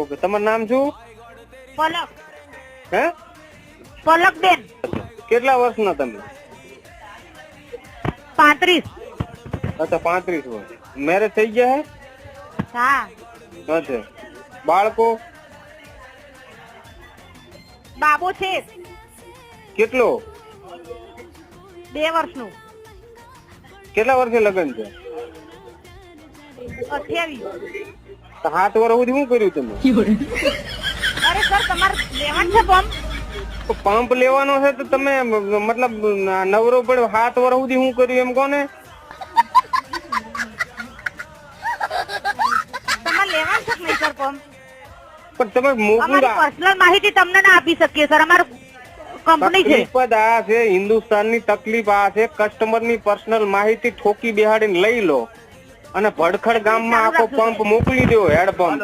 Okay, તમારું નામ શું? પલક. હે? પલકબેન. કેટલા વર્ષના તમે? 35. અચ્છા, 35 વર્ષ. મેરેજ થઈ ગયા હે? હા. અચ્છા, બાળકો? બાબો છે કેટલો? 2 વર્ષનું. કેટલા વર્ષે લગ્ન છે? 28. તો 7 વર્ષ સુધી શું કર્યું તમે? અરે સર, તમારે લેવાનું છે પંપ? તો પંપ લેવાનો છે તો તમે મતલબ નવરો પડ્યો 7 વર્ષ સુધી શું કર્યું એમ કોને? તમારે લેવાનું છે કે નહીં સર પંપ? પણ તમે અમારી પર્સનલ માહિતી તમને ના આપી શકીએ સર. અમારું કંપની છે. તકલીફ જ આ છે, હિન્દુસ્તાનની તકલીફ આ છે. કસ્ટમરની પર્સનલ માહિતી ઠોકી બેહાડીને લઈ લો અને ભડખડ ગામમાં આખો પંપ મોકલી દો, હેડ પંપ.